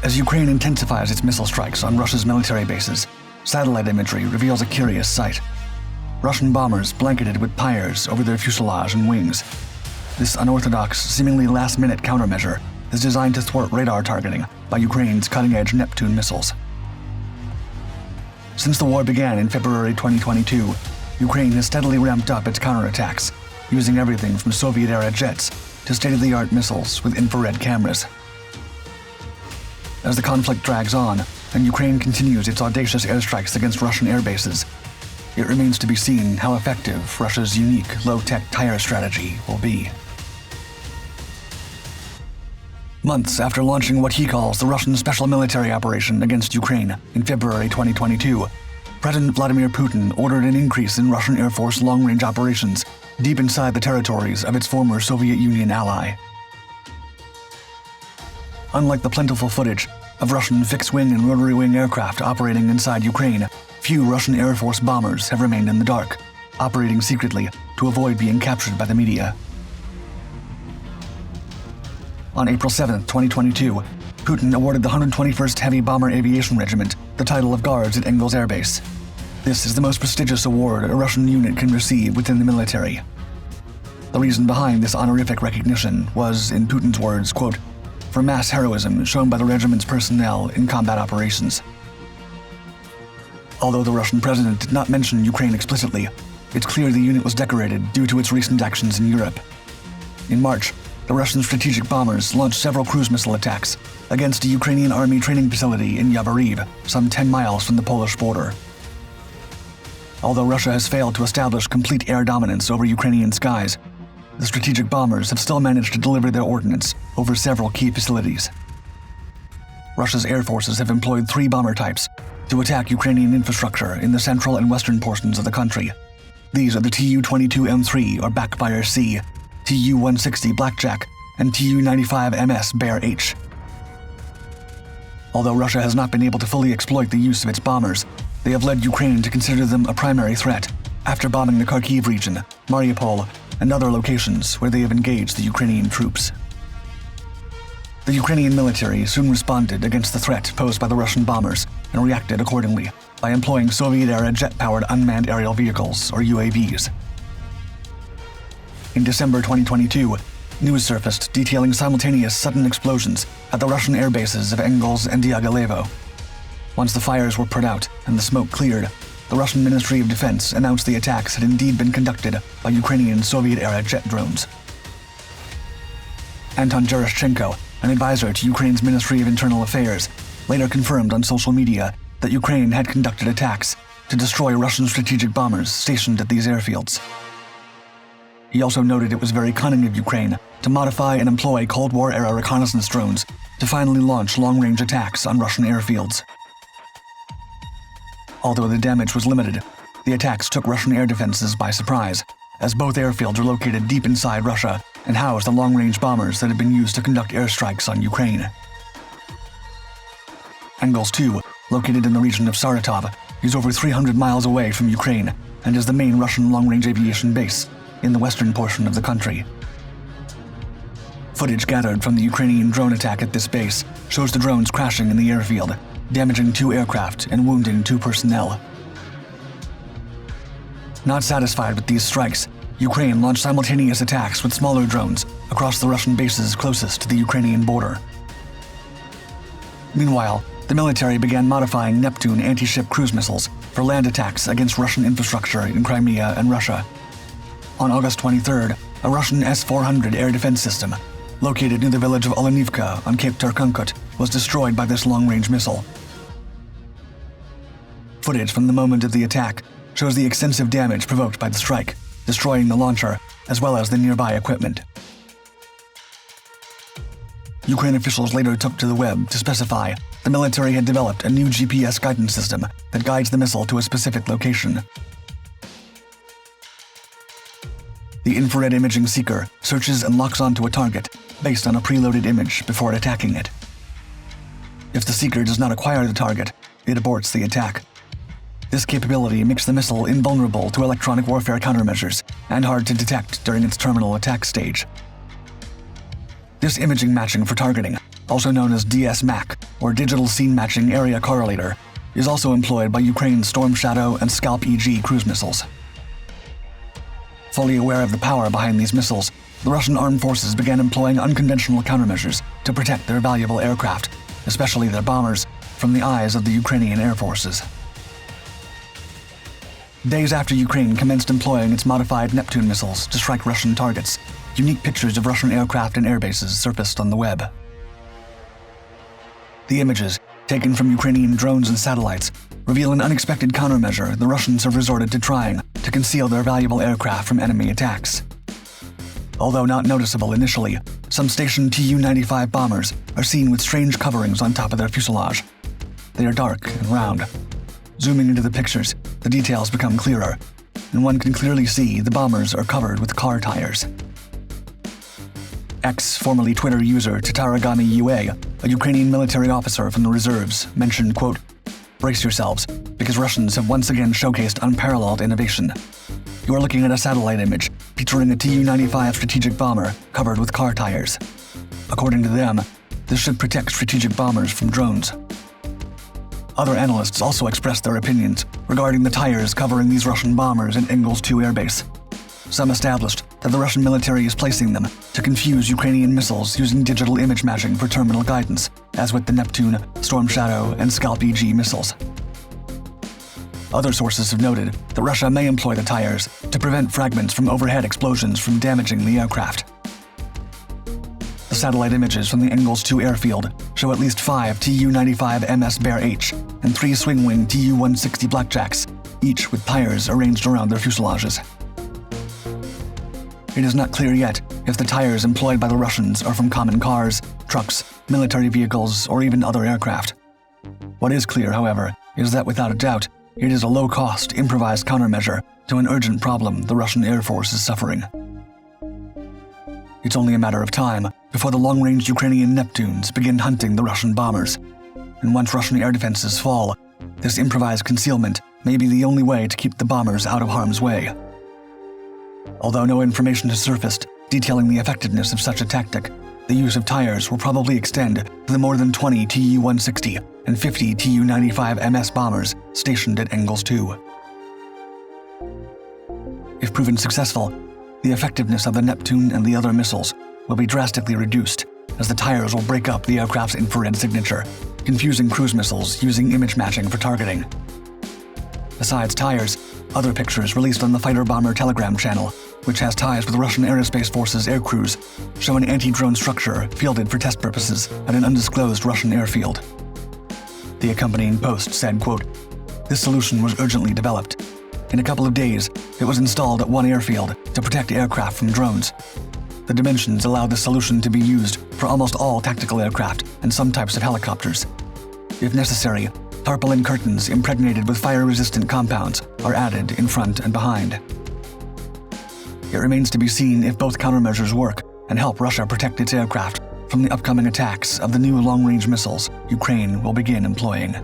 As Ukraine intensifies its missile strikes on Russia's military bases, satellite imagery reveals a curious sight. Russian bombers blanketed with pyres over their fuselage and wings. This unorthodox, seemingly last-minute countermeasure is designed to thwart radar targeting by Ukraine's cutting-edge Neptune missiles. Since the war began in February 2022, Ukraine has steadily ramped up its counterattacks, using everything from Soviet-era jets to state-of-the-art missiles with infrared cameras. As the conflict drags on, and Ukraine continues its audacious airstrikes against Russian airbases, it remains to be seen how effective Russia's unique low-tech tire strategy will be. Months after launching what he calls the Russian special military operation against Ukraine in February 2022, President Vladimir Putin ordered an increase in Russian Air Force long-range operations deep inside the territories of its former Soviet Union ally. Unlike the plentiful footage of Russian fixed-wing and rotary-wing aircraft operating inside Ukraine, few Russian Air Force bombers have remained in the dark, operating secretly to avoid being captured by the media. On April 7, 2022, Putin awarded the 121st Heavy Bomber Aviation Regiment the title of Guards at Engels Air Base. This is the most prestigious award a Russian unit can receive within the military. The reason behind this honorific recognition was, in Putin's words, quote, for mass heroism shown by the regiment's personnel in combat operations. Although the Russian president did not mention Ukraine explicitly, it's clear the unit was decorated due to its recent actions in Europe. In March, the Russian strategic bombers launched several cruise missile attacks against a Ukrainian army training facility in Yavoriv, some 10 miles from the Polish border. Although Russia has failed to establish complete air dominance over Ukrainian skies, the strategic bombers have still managed to deliver their ordnance over several key facilities. Russia's air forces have employed 3 bomber types to attack Ukrainian infrastructure in the central and western portions of the country. These are the Tu-22M3 or Backfire C, Tu-160 Blackjack, and Tu-95MS Bear H. Although Russia has not been able to fully exploit the use of its bombers, they have led Ukraine to consider them a primary threat after bombing the Kharkiv region, Mariupol, and other locations where they have engaged the Ukrainian troops. The Ukrainian military soon responded against the threat posed by the Russian bombers and reacted accordingly by employing Soviet-era jet-powered unmanned aerial vehicles, or UAVs. In December 2022, news surfaced detailing simultaneous sudden explosions at the Russian air bases of Engels and Diaghilevo. Once the fires were put out and the smoke cleared, the Russian Ministry of Defense announced the attacks had indeed been conducted by Ukrainian Soviet-era jet drones. Anton Gerashchenko, an advisor to Ukraine's Ministry of Internal Affairs, later confirmed on social media that Ukraine had conducted attacks to destroy Russian strategic bombers stationed at these airfields. He also noted it was very cunning of Ukraine to modify and employ Cold War-era reconnaissance drones to finally launch long-range attacks on Russian airfields. Although the damage was limited, the attacks took Russian air defenses by surprise, as both airfields are located deep inside Russia and house the long-range bombers that have been used to conduct airstrikes on Ukraine. Engels 2, located in the region of Saratov, is over 300 miles away from Ukraine and is the main Russian long-range aviation base in the western portion of the country. Footage gathered from the Ukrainian drone attack at this base shows the drones crashing in the airfield, damaging 2 aircraft and wounding 2 personnel. Not satisfied with these strikes, Ukraine launched simultaneous attacks with smaller drones across the Russian bases closest to the Ukrainian border. Meanwhile, the military began modifying Neptune anti-ship cruise missiles for land attacks against Russian infrastructure in Crimea and Russia. On August 23rd, a Russian S-400 air defense system, located near the village of Olenivka on Cape Turkunkut, was destroyed by this long-range missile. Footage from the moment of the attack shows the extensive damage provoked by the strike, destroying the launcher as well as the nearby equipment. Ukraine officials later took to the web to specify the military had developed a new GPS guidance system that guides the missile to a specific location. The infrared imaging seeker searches and locks onto a target based on a preloaded image before attacking it. If the seeker does not acquire the target, it aborts the attack. This capability makes the missile invulnerable to electronic warfare countermeasures and hard to detect during its terminal attack stage. This imaging matching for targeting also known as DS-MAC, or Digital Scene Matching Area Correlator, is also employed by Ukraine's Storm Shadow and Scalp EG cruise missiles. Fully aware of the power behind these missiles, the Russian armed forces began employing unconventional countermeasures to protect their valuable aircraft, especially their bombers, from the eyes of the Ukrainian air forces. Days after Ukraine commenced employing its modified Neptune missiles to strike Russian targets, unique pictures of Russian aircraft and airbases surfaced on the web. The images, taken from Ukrainian drones and satellites, reveal an unexpected countermeasure the Russians have resorted to trying to conceal their valuable aircraft from enemy attacks. Although not noticeable initially, some stationed Tu-95 bombers are seen with strange coverings on top of their fuselage. They are dark and round. Zooming into the pictures, the details become clearer, and one can clearly see the bombers are covered with car tires. Formerly Twitter user Tataragami UA, a Ukrainian military officer from the reserves, mentioned, quote, "Brace yourselves, because Russians have once again showcased unparalleled innovation. You are looking at a satellite image featuring a Tu-95 strategic bomber covered with car tires. According to them, this should protect strategic bombers from drones." Other analysts also expressed their opinions regarding the tires covering these Russian bombers in Engels 2 airbase. Some established that the Russian military is placing them to confuse Ukrainian missiles using digital image matching for terminal guidance, as with the Neptune, Storm Shadow, and Scalp EG missiles. Other sources have noted that Russia may employ the tires to prevent fragments from overhead explosions from damaging the aircraft. The satellite images from the Engels 2 airfield show at least 5 Tu-95 MS Bear H and 3 swing-wing Tu-160 Blackjacks, each with tires arranged around their fuselages. It is not clear yet if the tires employed by the Russians are from common cars, trucks, military vehicles, or even other aircraft. What is clear, however, is that without a doubt, it is a low-cost, improvised countermeasure to an urgent problem the Russian Air Force is suffering. It's only a matter of time before the long-range Ukrainian Neptunes begin hunting the Russian bombers. And once Russian air defenses fall, this improvised concealment may be the only way to keep the bombers out of harm's way. Although no information has surfaced detailing the effectiveness of such a tactic, the use of tires will probably extend to the more than 20 Tu-160 and 50 Tu-95 MS bombers stationed at Engels 2. If proven successful, the effectiveness of the Neptune and the other missiles will be drastically reduced, as the tires will break up the aircraft's infrared signature, confusing cruise missiles using image matching for targeting. Besides tires, other pictures released on the fighter-bomber Telegram channel, which has ties with Russian Aerospace Forces air crews, show an anti-drone structure fielded for test purposes at an undisclosed Russian airfield. The accompanying post said, quote, "This solution was urgently developed. In a couple of days, it was installed at one airfield to protect aircraft from drones. The dimensions allow this solution to be used for almost all tactical aircraft and some types of helicopters. If necessary, tarpaulin curtains impregnated with fire-resistant compounds are added in front and behind." It remains to be seen if both countermeasures work and help Russia protect its aircraft from the upcoming attacks of the new long-range missiles Ukraine will begin employing.